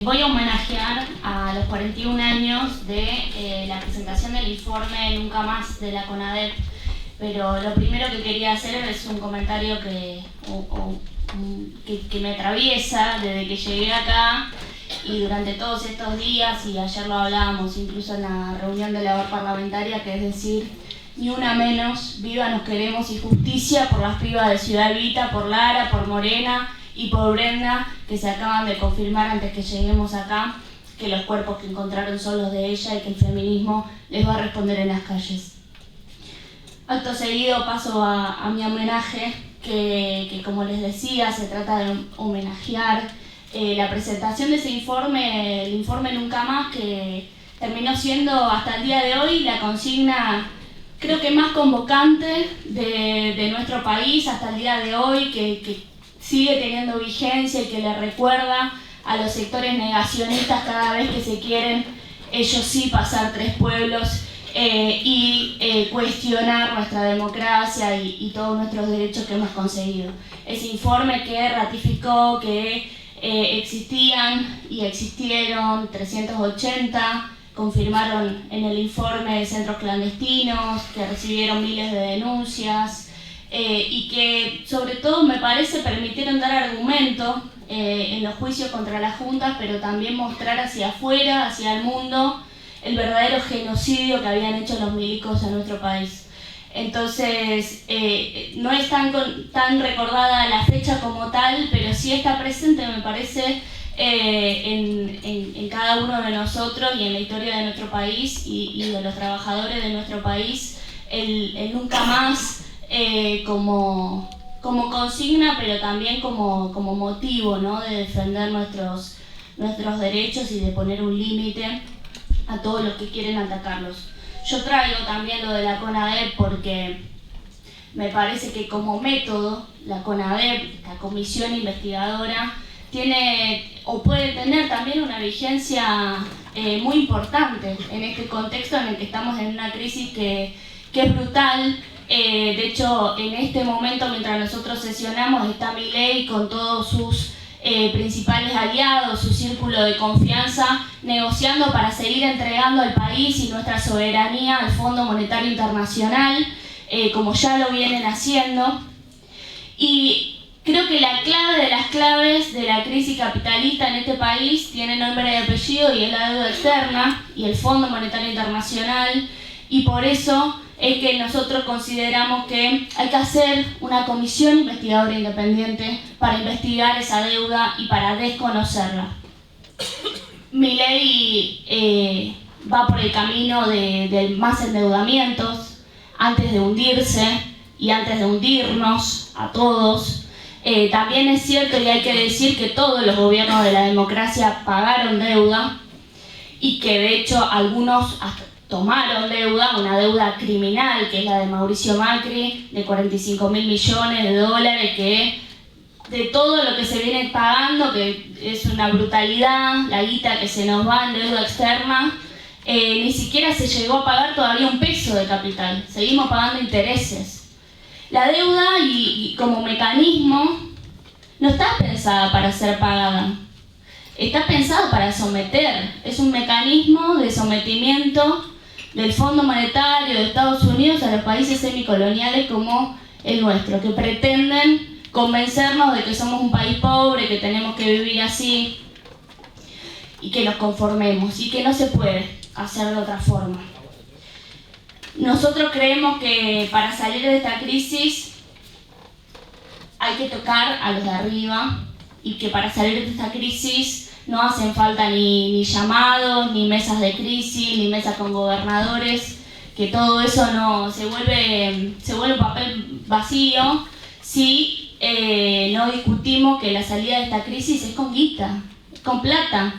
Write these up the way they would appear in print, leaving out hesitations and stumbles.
Voy a homenajear a los 41 años de la presentación del informe Nunca Más de la CONADEP, pero lo primero que quería hacer es un comentario que me atraviesa desde que llegué acá y durante todos estos días, y ayer lo hablábamos incluso en la reunión de labor parlamentaria, que es decir, ni una menos, viva nos queremos y justicia por las pibas de Ciudad Evita, por Lara, por Morena y por Brenda, que se acaban de confirmar antes que lleguemos acá que los cuerpos que encontraron son los de ella y que el feminismo les va a responder en las calles. Acto seguido paso a mi homenaje, que como les decía, se trata de homenajear la presentación de ese informe, el informe Nunca Más, que terminó siendo hasta el día de hoy la consigna, creo que más convocante de nuestro país hasta el día de hoy, que sigue teniendo vigencia y que le recuerda a los sectores negacionistas cada vez que se quieren, ellos sí, pasar tres pueblos y cuestionar nuestra democracia y todos nuestros derechos que hemos conseguido. Ese informe que ratificó que existían y existieron 380, confirmaron en el informe centros clandestinos, que recibieron miles de denuncias, y que sobre todo me parece permitieron dar argumento en los juicios contra las juntas, pero también mostrar hacia afuera, hacia el mundo, el verdadero genocidio que habían hecho los milicos en nuestro país. Entonces, no es tan recordada la fecha como tal, pero sí está presente, me parece, en cada uno de nosotros y en la historia de nuestro país y de los trabajadores de nuestro país, el Nunca Más, como consigna, pero también como motivo, ¿no?, de defender nuestros derechos y de poner un límite a todos los que quieren atacarlos. Yo traigo también lo de la CONADEP porque me parece que como método la CONADEP, la comisión investigadora, tiene o puede tener también una vigencia muy importante en este contexto en el que estamos en una crisis que es brutal. De hecho, en este momento, mientras nosotros sesionamos, está Milei con todos sus principales aliados, su círculo de confianza, negociando para seguir entregando al país y nuestra soberanía al Fondo Monetario Internacional, como ya lo vienen haciendo. Y creo que la clave de las claves de la crisis capitalista en este país tiene nombre y apellido, y es la deuda externa y el Fondo Monetario Internacional, y por eso es que nosotros consideramos que hay que hacer una comisión investigadora independiente para investigar esa deuda y para desconocerla. Milei va por el camino de más endeudamientos antes de hundirse y antes de hundirnos a todos. También es cierto, y hay que decir, que todos los gobiernos de la democracia pagaron deuda y que de hecho algunos hasta tomaron deuda, una deuda criminal, que es la de Mauricio Macri, de 45.000 millones de dólares, que de todo lo que se viene pagando, que es una brutalidad, la guita que se nos va en deuda externa, ni siquiera se llegó a pagar todavía un peso de capital, seguimos pagando intereses. La deuda, y como mecanismo, no está pensada para ser pagada, está pensada para someter, es un mecanismo de sometimiento del Fondo Monetario de Estados Unidos a los países semicoloniales como el nuestro, que pretenden convencernos de que somos un país pobre, que tenemos que vivir así y que nos conformemos, y que no se puede hacer de otra forma. Nosotros creemos que para salir de esta crisis hay que tocar a los de arriba, y que para salir de esta crisis no hacen falta ni llamados, ni mesas de crisis, ni mesas con gobernadores, que todo eso no se vuelve un papel vacío si no discutimos que la salida de esta crisis es con guita, es con plata,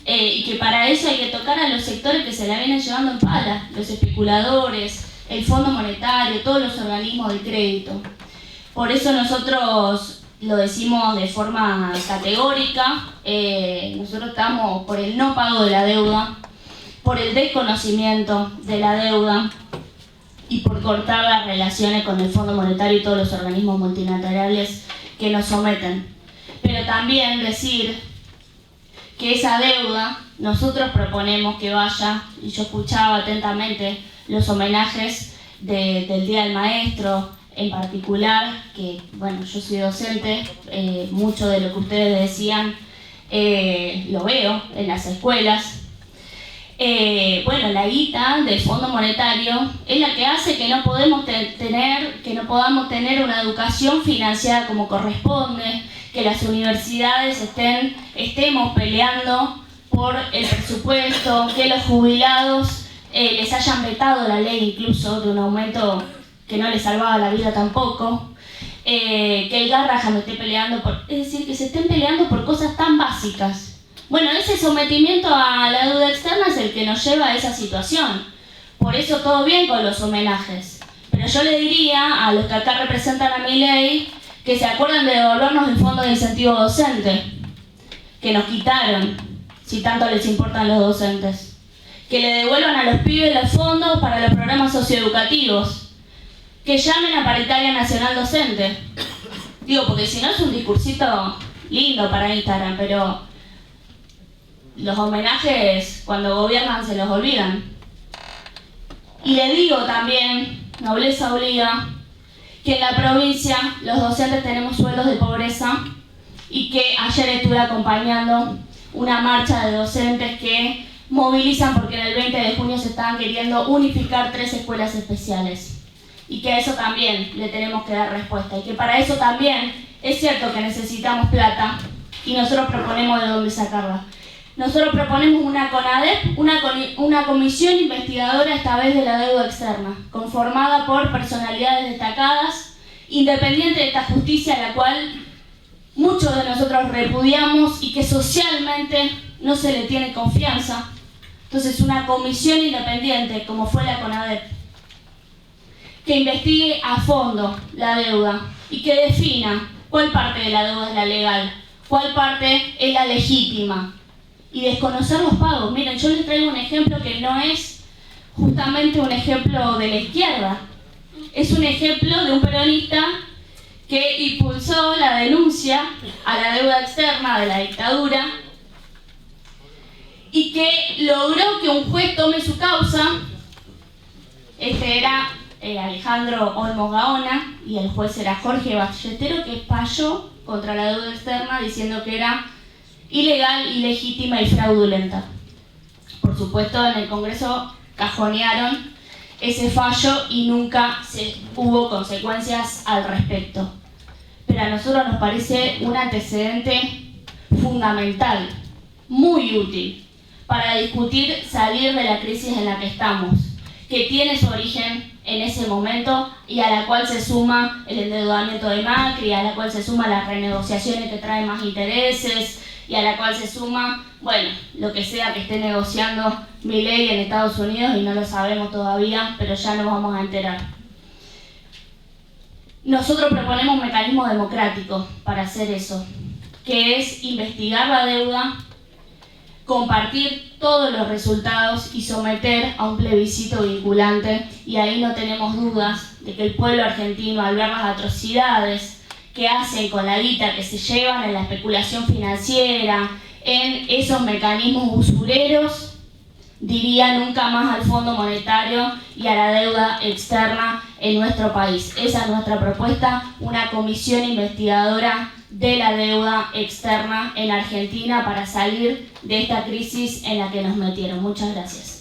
y que para eso hay que tocar a los sectores que se la vienen llevando en pala, los especuladores, el Fondo Monetario, todos los organismos de crédito. Por eso nosotros lo decimos de forma categórica, nosotros estamos por el no pago de la deuda, por el desconocimiento de la deuda y por cortar las relaciones con el Fondo Monetario y todos los organismos multilaterales que nos someten. Pero también decir que esa deuda nosotros proponemos que vaya, y yo escuchaba atentamente los homenajes del Día del Maestro, en particular, que bueno, yo soy docente, mucho de lo que ustedes decían lo veo en las escuelas. Bueno, la guita del Fondo Monetario es la que hace que no podamos tener una educación financiada como corresponde, que las universidades estemos peleando por el presupuesto, que los jubilados les hayan vetado la ley incluso de un aumento que no les salvaba la vida tampoco, que el Garrahan me esté peleando es decir, que se estén peleando por cosas tan básicas. Bueno, ese sometimiento a la deuda externa es el que nos lleva a esa situación. Por eso todo bien con los homenajes. Pero yo le diría a los que acá representan a Milei que se acuerden de devolvernos el fondo de incentivo docente, que nos quitaron, si tanto les importan los docentes. Que le devuelvan a los pibes los fondos para los programas socioeducativos. Que llamen a Paritaria Nacional Docente. Digo, porque si no es un discursito lindo para Instagram, pero los homenajes cuando gobiernan se los olvidan. Y le digo también, nobleza obliga, que en la provincia los docentes tenemos sueldos de pobreza y que ayer estuve acompañando una marcha de docentes que movilizan porque en el 20 de junio se estaban queriendo unificar 3 escuelas especiales. Y que a eso también le tenemos que dar respuesta. Y que para eso también es cierto que necesitamos plata y nosotros proponemos de dónde sacarla. Nosotros proponemos una CONADEP, una comisión investigadora esta vez de la deuda externa, conformada por personalidades destacadas, independiente de esta justicia a la cual muchos de nosotros repudiamos y que socialmente no se le tiene confianza. Entonces una comisión independiente, como fue la CONADEP, que investigue a fondo la deuda y que defina cuál parte de la deuda es la legal, cuál parte es la legítima. Y desconocer los pagos. Miren, yo les traigo un ejemplo que no es justamente un ejemplo de la izquierda. Es un ejemplo de un peronista que impulsó la denuncia a la deuda externa de la dictadura y que logró que un juez tome su causa. Este era Alejandro Olmos Gaona y el juez era Jorge Ballestero, que falló contra la deuda externa diciendo que era ilegal, ilegítima y fraudulenta. Por supuesto, en el Congreso cajonearon ese fallo y nunca hubo consecuencias al respecto. Pero a nosotros nos parece un antecedente fundamental, muy útil, para discutir salir de la crisis en la que estamos, que tiene su origen en ese momento y a la cual se suma el endeudamiento de Macri, a la cual se suma las renegociaciones que traen más intereses, y a la cual se suma, bueno, lo que sea que esté negociando Milei en Estados Unidos y no lo sabemos todavía, pero ya nos vamos a enterar. Nosotros proponemos un mecanismo democrático para hacer eso, que es investigar la deuda, compartir todos los resultados y someter a un plebiscito vinculante, y ahí no tenemos dudas de que el pueblo argentino, al ver las atrocidades que hacen con la guita que se llevan en la especulación financiera, en esos mecanismos usureros, diría nunca más al Fondo Monetario y a la deuda externa en nuestro país. Esa es nuestra propuesta, una comisión investigadora de la deuda externa en Argentina para salir de esta crisis en la que nos metieron. Muchas gracias.